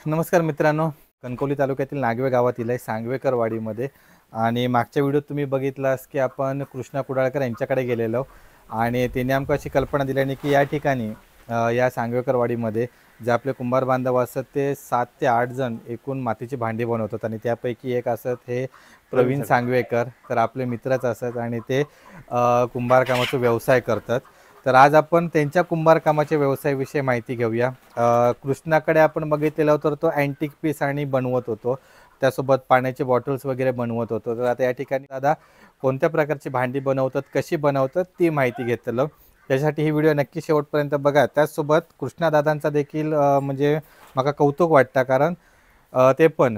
नमस्कार मित्रांनो, कणकवली तालुक्यातील नागवे गावातील आहे सांगवेकर वाडीमध्ये. आणि मागच्या व्हिडिओत तुम्ही बघितलास की आपण कृष्णा कुडाळकर यांच्याकडे गेलेलो आणि त्यांनी आमका अशी कल्पना दिल्याने की या ठिकाणी या सांगवेकर वाडीमध्ये जे आपले कुंभार बांधव असतात ते 7 ते 8 जण एकूण मातीची भांडी बनवतात आणि त्यापैकी एक असत हे प्रवीण सांगवेकर. तर आपले मित्रच असतात आणि ते कुंभार कामाचा व्यवसाय करतात. तर आज आपण त्यांच्या कुंभार कामाच्या व्यवसायाविषयी माहिती घेऊया. कृष्णाकडे आपण बघितलेलं तर तो अँटिक पीस आणि बनवत होतो, त्यासोबत पाण्याचे बॉटल्स वगैरे बनवत होतो. तर आता या ठिकाणी दादा कोणत्या प्रकारची भांडी बनवतात, कशी बनवतात ती माहिती घेतलं. त्यासाठी ही व्हिडिओ नक्की शेवटपर्यंत बघा. त्याचसोबत कृष्णादादांचा देखील म्हणजे मला कौतुक वाटतं, कारण ते पण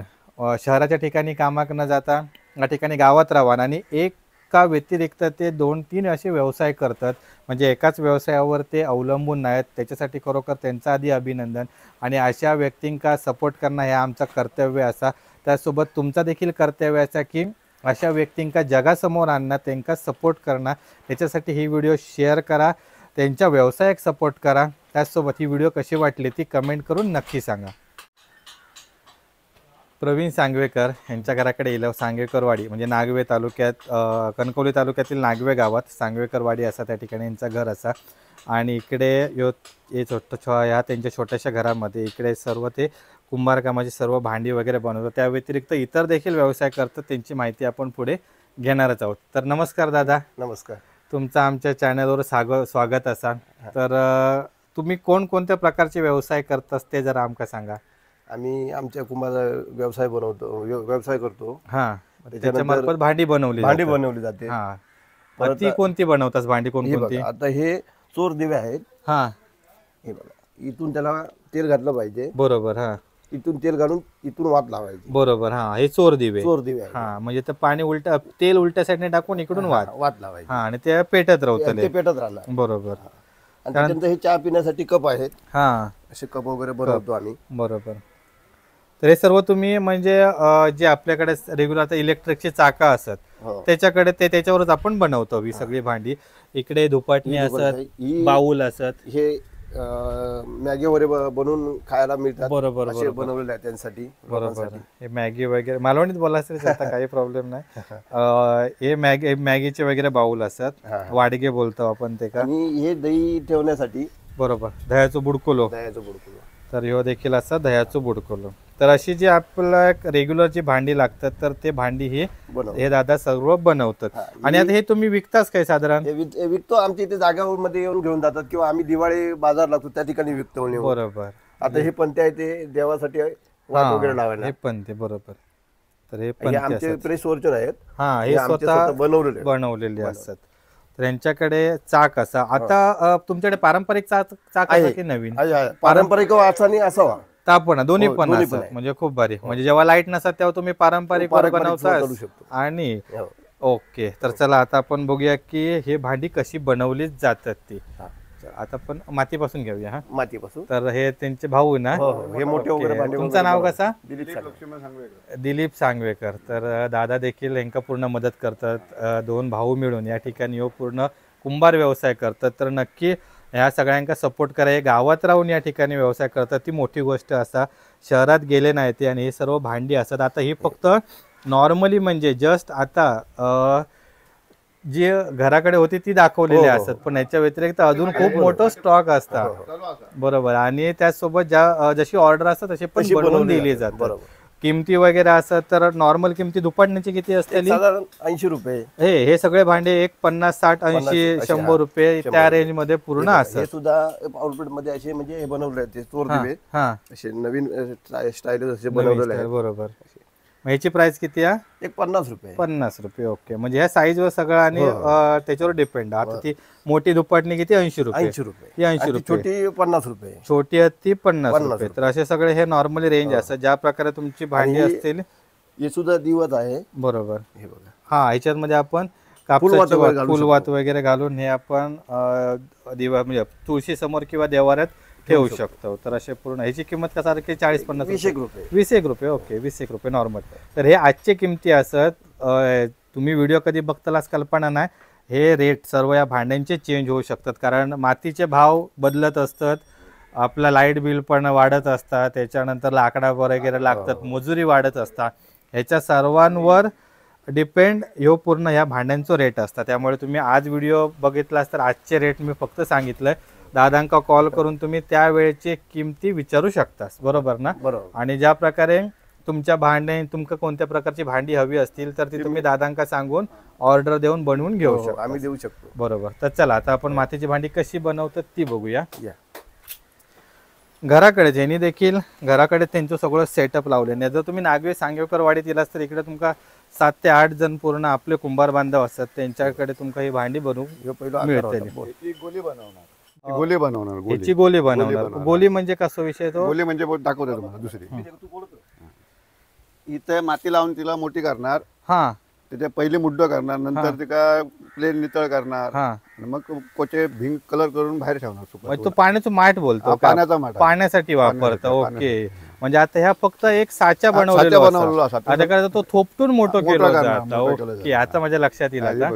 शहराच्या ठिकाणी कामाक न जाता या ठिकाणी गावात राहून आणि एका व्यतिरिक्त ते 2-3 असे व्यवसाय करतात. म्हणजे एकाच व्यवसायावर ते अवलंबून नाहीत. त्याच्यासाठी खरोखर त्यांचं आधी अभिनंदन. आणि अशा व्यक्तींका सपोर्ट करणं हे आमचं कर्तव्य असा. त्यासोबत तुमचा देखील कर्तव्य असा की अशा व्यक्तींका जगासमोर आणणं, त्यांना सपोर्ट करणं. त्याच्यासाठी ही व्हिडिओ शेअर करा, त्यांच्या व्यवसायाक सपोर्ट करा. त्याचसोबत ही व्हिडिओ कशी वाटली ती कमेंट करून नक्की सांगा. प्रवीण सांगवेकर यांच्या घराकडे येलो. सांगवेकरवाडी म्हणजे नागवे तालुक्यात, कणकवली तालुक्यातील नागवे गावात सांगवेकरवाडी असा त्या ठिकाणी यांचं घर असा. आणि इकडे हे ह्या त्यांच्या छोट्याशा घरामध्ये इकडे सर्व ते कुंभार कामाची सर्व भांडी वगैरे बनवतात. त्या व्यतिरिक्त इतर देखील व्यवसाय करतात, त्यांची माहिती आपण पुढे घेणारच आहोत. तर नमस्कार दादा. नमस्कार. तुमचं आमच्या चॅनलवर स्वागत असा. तर तुम्ही कोणकोणत्या प्रकारचे व्यवसाय करतात ते जरा आमका सांगा. आम्ही आमच्या कुंभार व्यवसाय व्यवसाय करतो. हां, त्याच्यामार्फत भांडी बनवली जाते. हां, ती कोणती बनवतात भांडी, कोणकोणती? आता हे चोर दिवे आहेत. हां, हे बघा, इथून त्याला तेल घातलं पाहिजे. बरोबर. हां, इथून तेल घालून इथून वात लावायची. बरोबर. हां, हे चोर दिवे. हां, म्हणजे ते पाणी तेल उलट्या साईडने टाकून इकडून वात लावायची. हां, आणि ते पेटत राहणार. बरोबर. आणि त्यानंतर हे चहा पिण्यासाठी कप आहेत. हां, असे कप वगैरे बनवतो आम्ही. बरोबर. तर हे सर्व तुम्ही म्हणजे जे आपल्याकडे रेग्युलर आता इलेक्ट्रिकची चाका असतात त्याच्याकडे त्याच्यावरच आपण बनवतो ही सगळी भांडी. इकडे धुपाटणी असत, बाऊल असत. हे मॅगी वगैरे बनवून खायला मिळतात. बरोबर, असे बनवलेले आहेत त्यांसाठी. बरोबर. हे मॅगी वगैरे मालवणीत बोलायचं आता काही प्रॉब्लेम नाही. हे मॅगीचे वगैरे बाऊल असतात, वाडगे बोलतो आपण ते का. आणि हे दही ठेवण्यासाठी. बरोबर, दह्याचं बुडकुलो. तर ह्यो देखील असा दह्याचं बुडकुलो. तर अशी जी आपल्याला रेग्युलर जी भांडी लागतात तर ते भांडी हे दादा सर्व बनवतात. आणि आता हे तुम्ही विकताच काय साधारण? विकतो. आमच्या इथे जागामध्ये येऊन घेऊन जातात किंवा आम्ही दिवाळी बाजार लागतो त्या ठिकाणी विकतो. बरोबर. आता हे पण ते देवासाठी वात वगैरे लावायला. हे पण ते बरोबर. तर हे पण आमचे प्रेस वर्चर आहेत. हा, हे स्वतः बनवलेले असतात. तर यांच्याकडे चाक असा. आता तुमच्याकडे पारंपरिक चाक आहे की नवीन? पारंपरिक असावा. तापण दोन्ही पण म्हणजे खूप भारी. म्हणजे जेव्हा लाईट नसतात तेव्हा तुम्ही पारंपरिक बनवता. आणि ओके, तर चला आता आपण बघूया की हे भांडी कशी बनवली जातात ती. आता आपण मातीपासून घेऊया. हा, मातीपासून. तर हे त्यांचे भाऊ ना, हे मोठे वगैरे भांडी. तुमचं नाव कसं? दिलीप सांगवेकर. तर दादा देखील यांना पूर्ण मदत करतात. 2 भाऊ मिळून या ठिकाणी पूर्ण कुंभार व्यवसाय करतात. तर नक्की ह्या सगळ्यांका सपोर्ट करा. हे गावात राहून या ठिकाणी व्यवसाय करतात ती मोठी गोष्ट असा. शहरात गेले नाही ते. आणि हे सर्व भांडी असतात. आता ही फक्त नॉर्मली म्हणजे जस्ट आता जी घराकडे होती ती दाखवलेली असतात, पण याच्या व्यतिरिक्त अजून खूप मोठं स्टॉक असतात. बरोबर. आणि त्याचसोबत जशी ऑर्डर असतात तशी पण बनवून दिली जातात. किमती वगैरे असत तर नॉर्मल किमती दुपाटण्याची किती असते? साधारण 80 रुपये. हे सगळे भांडे एक 50, 60, 80, 100 रुपये त्या रेंज मध्ये पूर्ण असतात. हे सुद्धा आउटलेट मध्ये असे म्हणजे हे बनवले आहेत चोर दिवे. असे नवीन स्टाईल असे बनवलेले आहेत. बरोबर. ह्याची प्राइस किती आहे? एक 50 रुपये. 50 रुपये. ओके. म्हणजे ह्या साईज वर सगळं आणि त्याच्यावर डिपेंड. आता ती मोठी दुपाटणी किती? 80 रुपये. 80 रुपये. ती 80 रुपये. छोटी 50 रुपये. छोटी आहे ती 50 रुपये. तर असे सगळे हे नॉर्मली रेंज असतात. ज्या प्रकारे तुमची भांडी असतील. हे सुद्धा दिवस आहे. बरोबर. हे बघा. हा, ह्याच्यामध्ये आपण फुलवात वगैरे घालून हे आपण दिवा म्हणजे तुळशी समोर किंवा देवाऱ्यात ठेवू शकतो. तर असे पूर्ण ह्याची किंमत कसारखी 40-50 रुपये. 20 रुपये. ओके, 20 रुपये नॉर्मल. तर हे आजचे किमती असत. तुम्ही व्हिडिओ कधी बघतालाच कल्पना नाही. हे रेट सर्व या भांड्यांचे चेंज होऊ शकतात, कारण मातीचे भाव बदलत असतात. आपला लाईट बिल पण वाढत असतात, त्याच्यानंतर लाकडा वगैरे लागतात, मजुरी वाढत असतात, ह्याच्या सर्वांवर डिपेंड ह्यो पूर्ण ह्या भांड्यांचं रेट असतात. त्यामुळे तुम्ही आज व्हिडिओ बघितलास तर आजचे रेट मी फक्त सांगितलंय. दादांका कॉल करून तुम्ही त्यावेळेची किमती विचारू शकतास, बरोबर ना? बरोबर. आणि ज्या प्रकारे तुमच्या भांडे तुमका कोणत्या प्रकारची भांडी हवी असतील तर ती तुम्ही दादांका सांगून ऑर्डर देऊन बनवून घेऊ शकता. आम्ही देऊ शकतो. बरोबर. तर चला आता आपण मातीची भांडी कशी बनवतात ती बघूया. या. घराकडे ज्यांनी देखील घराकडे त्यांचं सगळं सेटअप लावले. जर तुम्ही नागवे सांगवेकर वाडीत येलास तर इकडे तुमका 7 ते 8 जण पूर्ण आपले कुंभार बांधव असतात, त्यांच्याकडे तुमका ही भांडी बनवून मिळते. गोली बनवणार. याची गोली बनवणार. गोली म्हणजे कसं विषय तो? गोली म्हणजे दाखवतो तुम्हाला दुसरी. इथे माती लावून तिला मोठी करणार. हा. त्याच्या पहिली मुड्ड करणार, नंतर तिका प्लेन नितळ करणार, मग कोचे भिंग कलर करून बाहेर ठेवणार. तो पाण्याचं माठ बोलतो, पाण्याचा माठ पाण्यासाठी वापरतो. ओके. म्हणजे आता ह्या फक्त एक साचा बनवलेला आता तो थोपटून मोठं केलं जातं. ओके, आता माझ्या लक्षात येईल आता.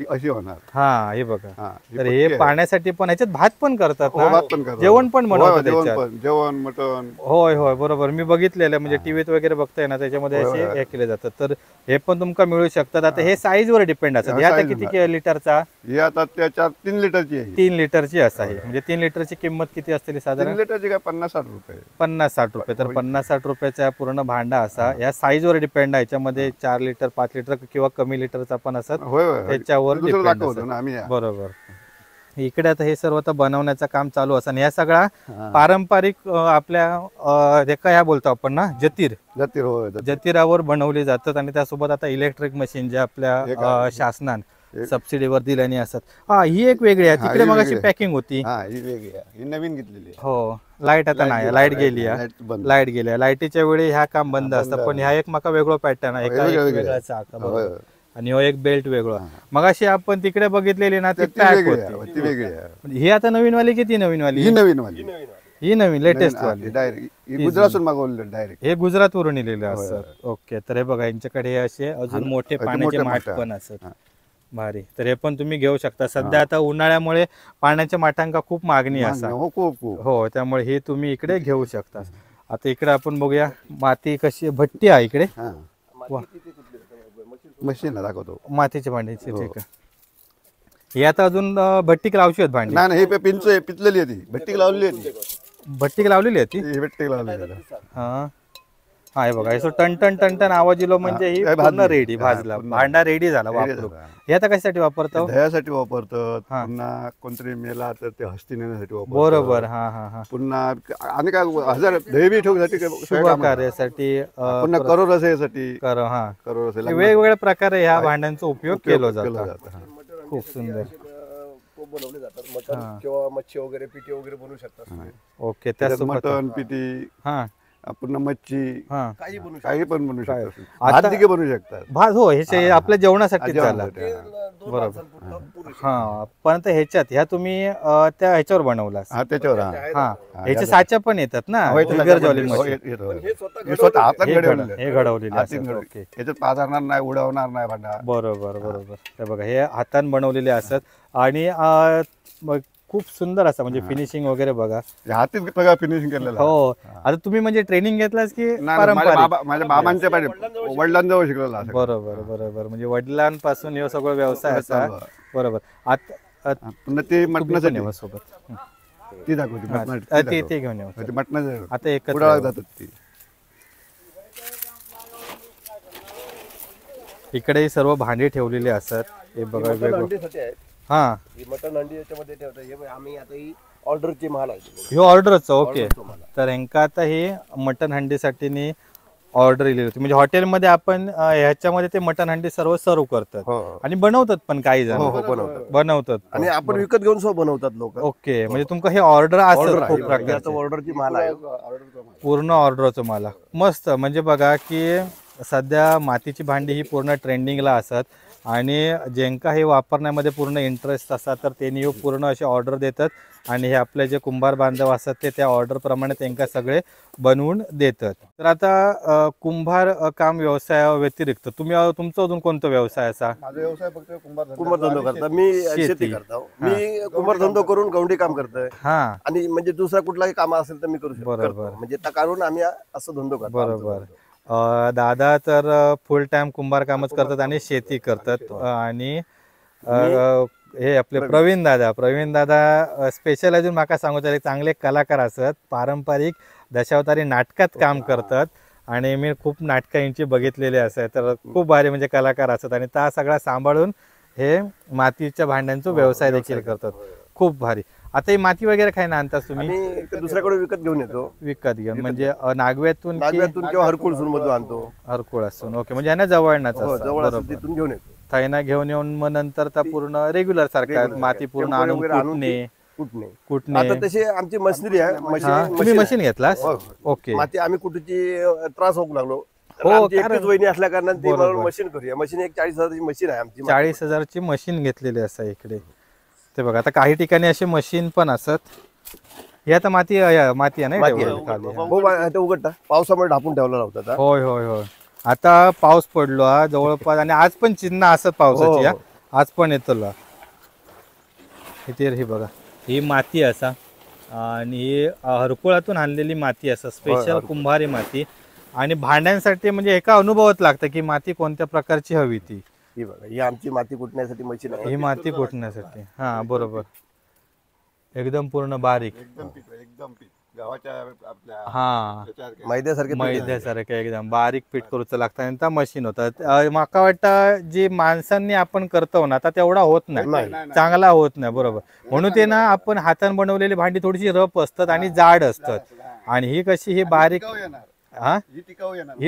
अशी होणार. हा, हे बघा. तर हे पाण्यासाठी पण ह्याच्यात भात पण करतात ना, जेवण पण बनवतात. जेवण मटण. होय होय, बरोबर. मी बघितलेलं म्हणजे टीव्हीत वगैरे बघताय ना, त्याच्यामध्ये असे हे केले जातात. तर हे पण तुमका मिळू शकतात. आता हे साईज वर डिपेंड असतात. हे आता किती लिटरचा? हे आता 3 लिटरची आहे. 3 लिटरची असं आहे. म्हणजे 3 लिटरची किंमत किती असते साधारण? 3 लिटरची काय 50-60 रुपये. 50-60 रुपये. तर 50-60 रुपयाचा पूर्ण भांडा असा. या साईज वर डिपेंड आहे. याच्यामध्ये 4 लिटर 5 लिटर किंवा कमी लिटरचा पण असत, त्याच्यावर बरोबर. इकडे आता हे सर्व बनवण्याचं काम चालू असं. ह्या सगळा पारंपरिक आपल्या ह्या बोलतो आपण ना, जतीरावर बनवले जातात. आणि त्यासोबत आता इलेक्ट्रिक मशीन जे आपल्या शासनान सबसिडीवर दिल्याने असतात. हा, ही एक वेगळी आहे. तिकडे मग अशी पॅकिंग होती, नवीन घेतलेली. हो. लाईट आता नाही, लाईट गेली. लाईट गेली. लाईटीच्या वेळी ह्या काम बंद असतं. पण ह्या एक मका वेगळं पॅटर्न आहे, वेगळा चाक आणि एक बेल्ट वेगळं. मग अशी आपण तिकडे बघितलेली ना, ती पॅक होती, वेगळी आहे. ही आता नवीन वाली किती? नवीन वाली ही नवीन लेटेस्ट वाली गुजरातून मागवलेलं डायरेक्ट. हे गुजरात वरून लिहिलेलं असत. ओके. तर हे बघा, यांच्याकडे हे असे अजून मोठे पाण्याचे माठ पण असत. भारी. तर हे पण तुम्ही घेऊ शकता. सध्या आता उन्हाळ्यामुळे पाण्याच्या माठांका खूप मागणी असा. हो, त्यामुळे हे तुम्ही इकडे घेऊ शकता. आता इकडे आपण बघूया माती कशी. भट्टी आहे इकडे. मशीन दाखवतो मातीच्या भांड्याची. ठीक आहे. हे आता अजून भट्टीक लावची आहेत भांडी? नाही, हे पिचलेली होती. भट्टीक लावलेली होती. भट्टीक लावलेली होती. भट्टीक लावलेली. हा हा, हे बघा, असं टन टन टन टन आवाज दिलो म्हणजे ही पूर्ण रेडी भाजला, भांडा रेडी झाला वापरू. हे आता कशासाठी वापरतो? दह्यासाठी वापरतात. पुन्हा कोणतरी मेला तर ते हस्ती नेण्यासाठी वापरतात. बरोबर. हा हा हा. पुन्हा आणि काय 1000 दही बी ठेवण्यासाठी, शुभ कार्यासाठी, पुन्हा करो रसासाठी. करो रसाला वेगवेगळ्या प्रकारे ह्या भांड्यांचा उपयोग केला जातो. खूप सुंदर बनवले जातात. मटण किंवा मच्छी वगैरे, पिठी वगैरे बनवू शकतात. ओके. त्यासोबत मटण, पिठी, हा, पुन्हा मच्छी, काही पण बनवू शकतात. भात देखील बनवू शकतात. भात, हो, हे आपल्या जेवणासाठी झालं. बरोबर. हा, पण ह्याच्यात ह्या तुम्ही त्या ह्याच्यावर बनवलास? त्याच्यावर. हा, ह्याचे साच्या पण येतात ना, हे घडवलेले असतात. याच्यात पाजारणार नाही, उडवणार नाही भांडा. बरोबर बरोबर. हे बघा, हे हातान बनवलेले असतात. आणि खूप सुंदर असं म्हणजे फिनिशिंग वगैरे बघा, हातीच सगळं फिनिशिंग केलेलं. हो. आता तुम्ही म्हणजे ट्रेनिंग घेतलास की माझ्या बाबांच्या वडिलांजवळ शिकलेला? बरोबर बरोबर. म्हणजे वडिलांपासून हे सगळं व्यवसाय असा. बरोबर. आता पुन्हा ते मटणासाठी सोबत ती दाखवते, ते घेऊन येऊ मटणाचं. आता एक जातात ती. इकडे सर्व भांडी ठेवलेली असतात. हे बघा, वेगळं. हा, मटन हंडी याच्यामध्ये ठेवतात. हे आम्ही आता ही ऑर्डरची माल आहे. हे ऑर्डरच. ओके. तर यांका आता हे मटन हंडीसाठी ऑर्डर दिली होती. म्हणजे हॉटेलमध्ये आपण ह्याच्यामध्ये ते मटन हंडी सर्व करतात आणि बनवतात पण काही जण बनवतात आणि आपण विकत घेऊन सुद्धा बनवतात लोक. ओके. म्हणजे तुमका हे ऑर्डर असतं खूप प्रकारचं. ऑर्डरची माल आहे, पूर्ण ऑर्डरचं माल. मस्त. म्हणजे बघा की सध्या मातीची भांडी ही पूर्ण ट्रेंडिंगला असतात. आणि ज्यांका हे वापरण्यामध्ये पूर्ण इंटरेस्ट असा तर त्यांनी पूर्ण असे ऑर्डर देतात आणि हे आपले जे कुंभार बांधव असतात ते त्या ऑर्डर प्रमाणे त्यांना सगळे बनवून देतात. तर आता कुंभार काम व्यवसाया व्यतिरिक्त तुम्ही तुमचा अजून कोणता व्यवसाय असा? माझा व्यवसाय फक्त कुंभारधंदो करता, मी शेती करतो. मी कुंभारधंदो करून गवंडी काम करतोय. हा आणि म्हणजे दुसरा कुठलाही काम असेल तर मी करू शकतो. बरोबर. म्हणजे त्या कारण आम्ही असं धंदो करतो. बरोबर. दादा तर फुल टाइम कुंभार कामच करतात आणि शेती करतात. आणि हे आपले प्रवीण दादा स्पेशल अजून माका सांगू चांगले कलाकार असतात, पारंपरिक दशावतारी नाटकात काम करतात आणि मी खूप नाटकं यांची बघितलेली असतात. तर खूप भारी म्हणजे कलाकार असतात आणि त्या सगळा सांभाळून हे मातीच्या भांड्यांचा व्यवसाय देखील करतात. खूप भारी. आता ही माती वगैरे काय ना आणतात तुम्ही? आणि दुसऱ्याकडे विकत घेऊन येतो. विकत घेऊन म्हणजे नागव्यातून किंवा हरकुळसून मधून आणतो. हरकुळ असून ओके, म्हणजे यांना जवळनाच जवळ असेल तिथून घेऊन येतो. थायना घेऊन येऊन मग नंतर तर पूर्ण रेग्युलर सारखा माती पूर्ण आणून कुटणे. आता तशी आमची मशिनरी आहे. तुम्ही मशीन घेतलास? ओके. माती आम्ही कुठेची त्रास होऊ लागलो. हो, एकटीच वहिनी असल्या कारणाने ती मशीन करूया. मशीन एक 40,000ची मशीन आहे आमची. 40,000ची मशीन घेतलेली असं इकडे. ते बघा आता काही ठिकाणी असे मशीन पण असत. हे आता माती आहे ना खाली. उघडता पावसामुळे ढापून ठेवला होता. होय होय होय. आता पाऊस पडलो हा जवळपास आणि आज पण चिन्ह असत पावसाची. आज पण येतो इथे. ही बघा ही माती असा आणि ही हरकुळातून आणलेली माती असा स्पेशल कुंभारी माती. आणि भांड्यांसाठी म्हणजे एका अनुभवात लागतं की माती कोणत्या प्रकारची हवी ती. ही बघा ही आमची माती कुटण्यासाठी मशीन आहे. ही माती कुटण्यासाठी. हा बरोबर. एकदम पूर्ण बारीक एकदम गावाच्या आपल्या हा मैद्यासारखे एकदम बारीक पीठ करूच लागतं आणि त्या मशीन होतात. माका वाटतं जी माणसांनी आपण करतो ना आता तेवढा होत नाही, चांगला होत नाही. बरोबर. म्हणून ते ना आपण हाताने बनवलेली भांडी थोडीशी रफ असतात आणि जाड असतात. आणि ही कशी ही बारीक ही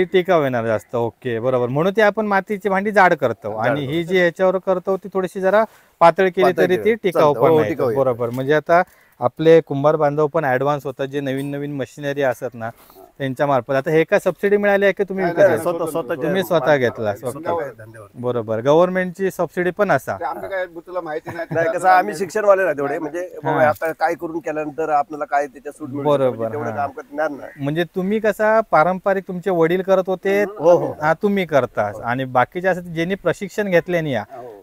टिकाऊ येणार जास्त. ओके बरोबर. म्हणून ते आपण मातीची भांडी जाड करतो आणि ही जी ह्याच्यावर करतो ती थोडीशी जरा पातळ केली तरी ती टिकाऊ पण नाही. बरोबर. म्हणजे आता आपले कुंभार बांधव पण ऍडव्हान्स होतात. जे नवीन नवीन मशिनरी असतात ना त्यांच्या मार्फत. आता हे का सबसिडी मिळाली आहे की तुम्ही तुम्ही स्वतः घेतला? बरोबर. गव्हर्नमेंटची सबसिडी पण असा माहिती नाही. कसं आम्ही शिक्षणवाले ना तेवढे म्हणजे आता काय करून केल्यानंतर आपल्याला काय त्याच्या सूट मिळेल. बरोबर. म्हणजे तुम्ही कसा पारंपरिक तुमचे वडील करत होते तुम्ही करता आणि बाकीचे असं ज्यांनी प्रशिक्षण घेतले नाही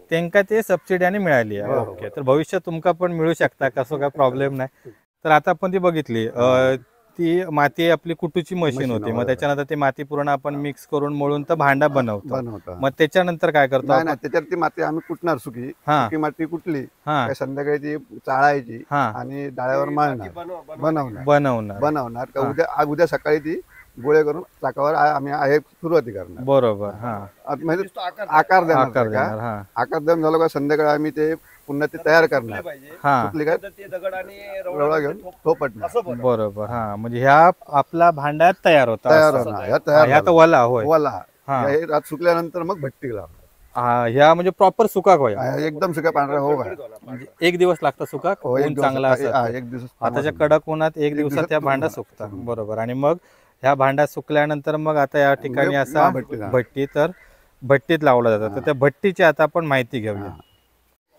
त्यांना ते सबसिडी मिळाली आहे. ओके. तर भविष्यात तुमका पण मिळू शकता कसं काय प्रॉब्लेम नाही. तर आता आपण ती बघितली ती माती आपली कुटूची मशीन होती. मग त्याच्यानंतर ती माती पूर्ण आपण मिक्स करून मळून तर भांडा बनवतो. मग त्याच्यानंतर काय करतो? त्याच्यावर ती माती आम्ही कुटणार. सुकी माती कुटली संध्याकाळी ती चाळायची आणि डाळ्यावर बनवणार. उद्या सकाळी ती गोळे करून चाकावर आम्ही सुरुवाती करणार. बरोबर. आकार देणार. आकार देऊन झालं का संध्याकाळी आम्ही ते पुन्हा ते तयार करणार. रवळा घेऊन थोपटणार. बरोबर. म्हणजे ह्या आपला भांड्यात तयार होता. वला होय. वला सुकल्यानंतर मग भट्टी लावणार. ह्या म्हणजे प्रॉपर सुकाक होय. एकदम सुका पांढरा हो. म्हणजे एक दिवस लागतं सुकाक. चांगला असं एक दिवस. आताच्या कडक उन्हात एक दिवसात त्या भांडा सुकतात. बरोबर. आणि मग ह्या भांड्यात सुकल्यानंतर मग आता या ठिकाणी असा भट्टी तर भट्टीत लावला जातं. तर त्या भट्टीची आता आपण माहिती घेऊया.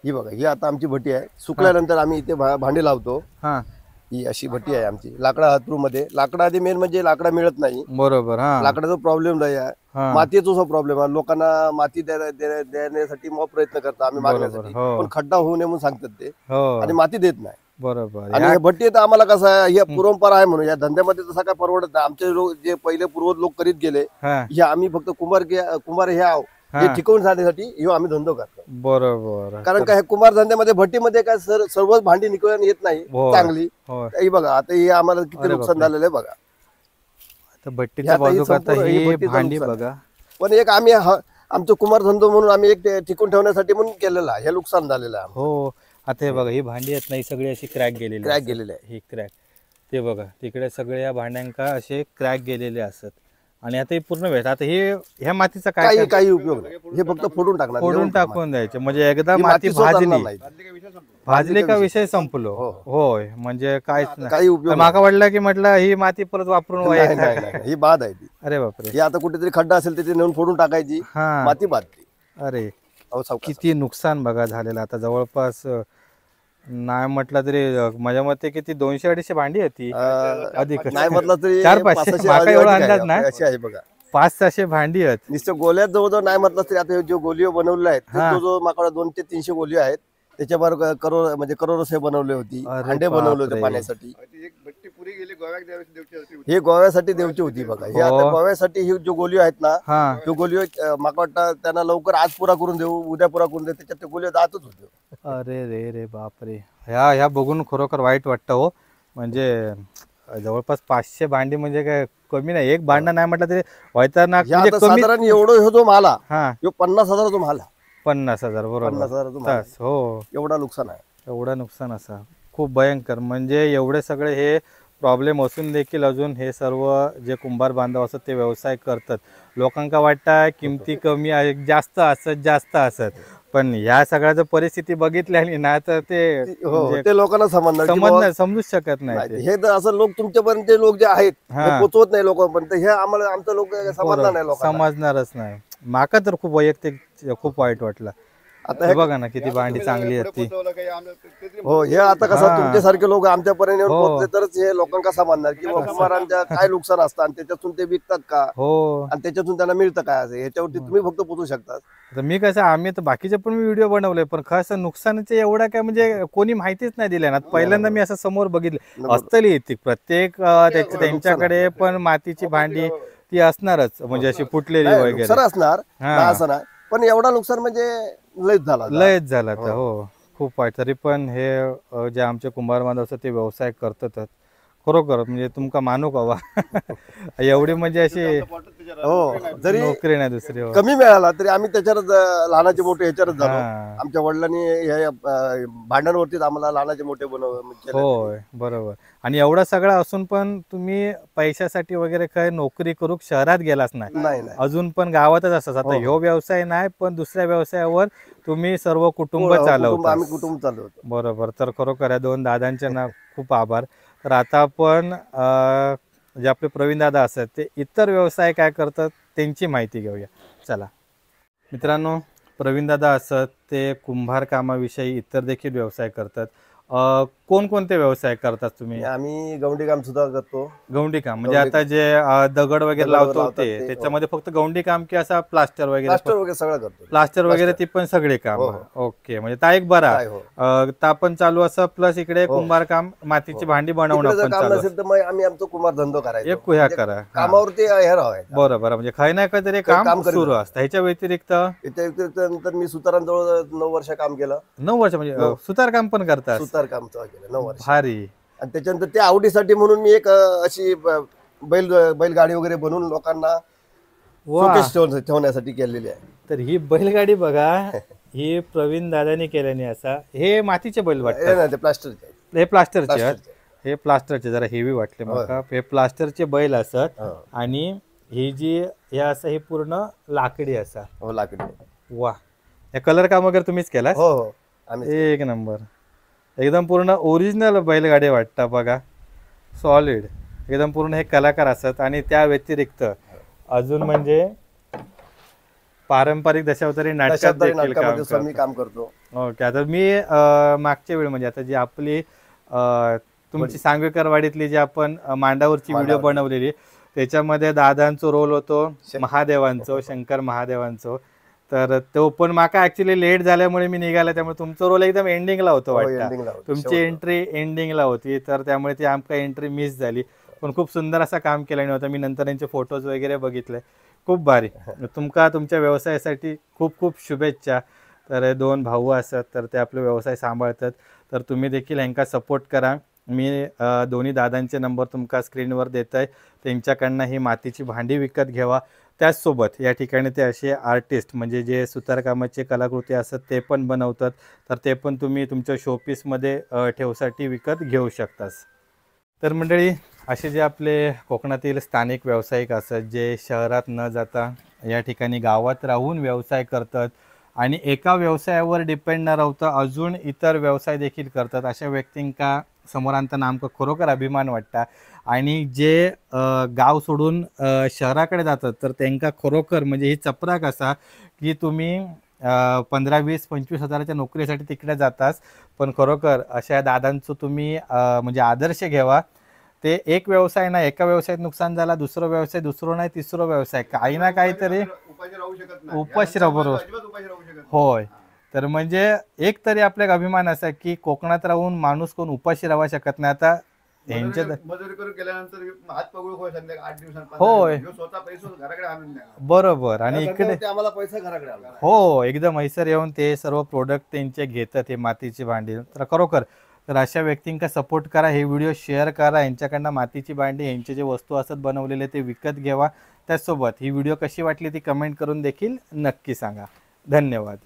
ही बघा ही आता आमची भट्टी आहे. सुकल्यानंतर आम्ही इथे भांडे लावतो. ही अशी भट्टी आहे आमची लाकडा हातरू मध्ये. लाकडा आधी मेन म्हणजे लाकडा मिळत नाही. बरोबर. लाकडाचा प्रॉब्लेम नाही आहे. मातीचा प्रॉब्लेम आहे. लोकांना माती देण्यासाठी मग प्रयत्न करतो आम्ही मागण्यासाठी. पण खड्डा होऊ नये म्हणून सांगतात ते आणि माती देत नाही. बरोबर. आणि भट्टी तर आम्हाला कसं आहे ही परंपरा आहे म्हणून या धंद्यामध्ये तसा काय परवडत नाही. आमचे लोक जे पहिले पूर्वज लोक करीत गेले हे आम्ही फक्त कुंभार हे आहो हे टिकवून जाण्यासाठी हे आम्ही धंदो करतो. बरोबर. कारण काय कुंभार धंद्यामध्ये भट्टीमध्ये काय सर्वच भांडी निकळून येत नाही चांगली. ही बघा आता हे आम्हाला किती नुकसान झालेलं आहे बघा. भट्टीच्या बाजूला आता ही भांडी बघा. पण एक आम्ही आमचं कुंभार धंदो म्हणून आम्ही एक टिकून ठेवण्यासाठी म्हणून केलेला हे नुकसान झालेलं आहे. हो. आता हे बघा ही भांडी आहेत ना ही सगळी अशी क्रॅक गेलेली आहे. ही क्रॅक ते बघा तिकडे सगळे या भांड्यांका असे क्रॅक गेलेले असतात. आणि आता हे पूर्ण वेळ आता हे ह्या मातीचा काही उपयोग नाही. हे फक्त फोडून टाकून द्यायचे. म्हणजे एकदा माती भाजली का विषय संपलो. होय. म्हणजे काही उपयोग. माका वाटलं की म्हटलं ही माती परत वापरून ही बाद आहे ती. अरे बापरे. ही आता कुठेतरी खड्डा असेल तिथे नेऊन फोडून टाकायची माती बादली. अरे हो सावकाश. किती नुकसान बघा झालेलं आता जवळपास नाही म्हटलं तरी माझ्या मते किती 200-250 भांडी होती अधिक नाही म्हटलं तरी 400-500 500 माका एवढा अधिक आहे. अंदाज नाही अशी आहे बघा 500-600 भांडी आहेत नुसतं गोल्यात जवळजवळ नाही म्हटलं तरी आता जो गोलिओ बनवले आहेत हा. तो जो माकडा 200 ते 300 गोलिओ आहेत त्याच्याबरोबर करोड म्हणजे करोडोसे बनवले होती अरे हांडे बनवले होते बापरे. पाण्यासाठी. एक भट्टी पुरी गेली गोव्यात द्यावी देवची हे गोव्यासाठी देवची होती बघा. हे आता गोव्यासाठी हे जो गोलिओ आहेत ना हा तो गोलिओ माका वाटतं त्यांना लवकर आज पुरा करून देऊ उद्या पुरा करून देऊ त्याच्यात ते गोलिओ जातच होते. अरे रे रे बापरे ह्या बघून खरोखर वाईट वाटतं हो. म्हणजे जवळपास 500 भांडी म्हणजे काय कमी नाही. एक भांडा नाही म्हटलं तरी व्हायताना हे आता साधारण एवढं हे जो माल हा हा ह्यो 50,000 जो माल 50,000 बरोबर 50,000 जो माल तास हो एवढा नुकसान आहे. एवढं नुकसान असा खूप भयंकर. म्हणजे एवढे सगळे हे प्रॉब्लेम असून देखील अजून हे सर्व जे कुंभार बांधव असत ते व्यवसाय करतात. लोकांका वाटतं किमती कमी आहे जास्त असत पण ह्या सगळ्याचं परिस्थिती बघितली ना तर ते म्हणजे ते लोकांना समजणार की बाबा समजूच शकत नाही ते. हे तर असं लोक तुमच्यापर्यंत लोक जे आहेत हा. ते पोचवत नाही लोकांपर्यंत. हे आम्हाला आमचं लोक समजणार नाही लोकांना. समजणारच नाही. माका तर खूप वैयक्तिक खूप वाईट वाटलं. आता हे बघा ना किती भांडी चांगली आहेत ती. हो हे आता कसं हा. तुमच्यासारखे लोक आमच्यापर्यंत येऊन हो. पोहोचले तरच हे लोकांना समजणार की बाबा कुंभारांच्या काय नुकसान असतं आणि त्याच्यातून ते विकतात का हो आणि त्याच्यातून त्यांना मिळतं काय असं ह्याच्यावरती तुम्ही फक्त पोचू शकता. तर मी कसं आम्ही तर बाकीचे पण व्हिडिओ बनवले पण खास नुकसानाचे एवढा काय म्हणजे कोणी माहितीच नाही दिले ना. पहिल्यांदा मी असं समोर बघितलं असतली येते प्रत्येक त्यांच्याकडे पण मातीची भांडी ती असणारच म्हणजे अशी फुटलेली वगैरे नुकसान असणार हा. नाही असं नाही पण एवढा नुकसान म्हणजे लयच झाला तर हो खूप वाईट. तरी पण हे जे आमचे कुंभार बांधव असतात ते व्यवसाय करतातच खरोखर. म्हणजे तुमका मानू का वा एवढी म्हणजे अशी हो जरी नोकरी नाही दुसरी हो. कमी मिळाला तरी आम्ही त्याच्यावरच लहानाचे मोठे ह्याच्यावरच झालो. हा. आमच्या वडिलांनी हे भांड्यांवरतीच आम्हाला लहानाचे मोठे केले. होय बरोबर. आणि एवढा सगळा असून पण तुम्ही पैशासाठी वगैरे काय नोकरी करू शहरात गेलाच नाही नाही अजून पण गावातच असतात. आता हो. ह्यो व्यवसाय नाही पण दुसऱ्या व्यवसायावर तुम्ही सर्व कुटुंब चालवता. आम्ही कुटुंब चालवतो. बरोबर. तर खरोखर या दोन दादांचे ना खूप आभार. तर आता आपण जे आपले प्रवीण दादा असतात ते इतर व्यवसाय काय करतात त्यांची माहिती घेऊया. चला मित्रांनो प्रवीण दादा असतात ते कुंभार कामाविषयी इतर देखील व्यवसाय करतात. कोणकोणते व्यवसाय करतात तुम्ही? आम्ही गवंडी काम सुद्धा करतो. गवंडी काम म्हणजे आता जे दगड वगैरे लावतो ते त्याच्यामध्ये फक्त गवंडी काम की असा प्लास्टर वगैरे सगळं करतो. प्लास्टर वगैरे ती पण सगळे काम. ओके म्हणजे ता एक बरा ता पण चालू असं प्लस इकडे कुंभार काम मातीची भांडी बनवणं पण चालू असेल तर मग आम्ही आमचं कुंभार धंदो करायचो. एक ह्या करा कामावरती हे राहायचं. बरोबर. म्हणजे काही ना काहीतरी काम सुरू असतं. ह्याच्या व्यतिरिक्त नंतर मी सुतारांजवळ 9 वर्ष काम केलं. 9 वर्ष म्हणजे सुतार काम पण करतात. सुतार काम केलं 9 वर्ष. भारी. आणि त्याच्यानंतर त्या आवडीसाठी म्हणून मी एक अशी बैलगाडी वगैरे बनवून लोकांना ठेवण्यासाठी केलेली आहे. तर ही बैलगाडी बघा ही प्रवीण दादानी केल्याने असा हे मातीचे बैल वाटतात. प्लास्टरचे हे प्लास्टरचे हे प्लास्टरचे जरा हेवी वाटले मला. हे प्लास्टरचे बैल असत आणि ही जी हे असं हे पूर्ण लाकडी असा. हो लाकडी. वा. हे कलर काम वगैरे तुम्हीच केला? हो हो आम्ही. एक नंबर. एकदम पूर्ण ओरिजिनल बैलगाडी वाटतं बघा. सॉलिड एकदम पूर्ण हे कलाकार असतात. आणि त्या व्यतिरिक्त अजून म्हणजे पारंपरिक दशावतारी नाटकात देखील काम करतो. ओके. आता मी मागच्या वेळी म्हणजे आता जी आपली तुमची सांगवेकर वाडीतली जी आपण मांडावरची व्हिडिओ बनवलेली त्याच्यामध्ये दादांचा रोल होतो महादेवांचो शंकर महादेवांचो. तर तो पण माका ऍक्च्युली लेट झाल्यामुळे मी निघाला त्यामुळे तुमचा रोल एकदम एंडिंगला होतो वाटतं. तुमची एंट्री एंडिंगला होती तर त्यामुळे ती आमका एंट्री मिस झाली. पण खूप सुंदर असा काम केलं नव्हतं. मी नंतर त्यांचे फोटोज वगैरे बघितले. खूप भारी. तुमका तुमच्या व्यवसायासाठी खूप खूप शुभेच्छा. तर 2 भाऊ असतात तर ते आपले व्यवसाय सांभाळतात. तर तुम्ही देखील ह्यांका सपोर्ट करा. मी दोन्ही दादांचे नंबर तुमका स्क्रीनवर देत आहे. त्यांच्याकडनं ही मातीची भांडी विकत घ्यावा. त्याचसोबत या ठिकाणी ते असे आर्टिस्ट म्हणजे जे सुतारकामाचे कलाकृती असतात ते पण बनवतात. तर ते पण तुम्ही तुमच्या शोपीसमध्ये ठेवसाठी विकत घेऊ शकतास. तर मंडळी असे जे आपले कोकणातील स्थानिक व्यावसायिक असतात जे शहरात न जाता या ठिकाणी गावात राहून व्यवसाय करतात आणि एका व्यवसायावर डिपेंड न राहता अजून इतर व्यवसाय देखील करतात अशा व्यक्तींका समोर आणताना आमका खरोखर अभिमान वाटता. आणि जे गाव सोडून शहराकडे जातात तर त्यांना खरोखर म्हणजे ही चपराक असा की तुम्ही 15-20-25 हजाराच्या नोकरीसाठी तिकडे जातात, पण खरोखर अशा दादांचं तुम्ही म्हणजे आदर्श घ्यावा. ते एक व्यवसाय नाही, एका व्यवसायात नुकसान झाला, दुसरा व्यवसाय, दुसरं नाही, तिसरा व्यवसाय, काही ना काहीतरी उपाशी राहू. बरोबर, होय. तर म्हणजे एक तरी आपल्याला अभिमान असा की कोकणात राहून माणूस कोण उपाशी राहू शकत नाही. आता यांच्या मजुरी करून गेल्यानंतर हात पगड होय संध्याकाळी 8 दिवसांनी होय. स्वतः पैसे घराकडे आणून द्या. बरोबर. आणि इकडे आम्हाला पैसा घराकडे आला. हो, एकदम हैसर येऊन ते सर्व प्रोडक्ट त्यांचे घेतात, हे मातीची भांडी. तर खरोखर तर अशा व्यक्तींका सपोर्ट करा, हे व्हिडिओ शेअर करा, यांच्याकडनं मातीची भांडी, यांचे जे वस्तू असतात बनवलेले ते विकत घ्यावा. त्याचसोबत ही व्हिडिओ कशी वाटली ती कमेंट करून देखील नक्की सांगा. धन्यवाद.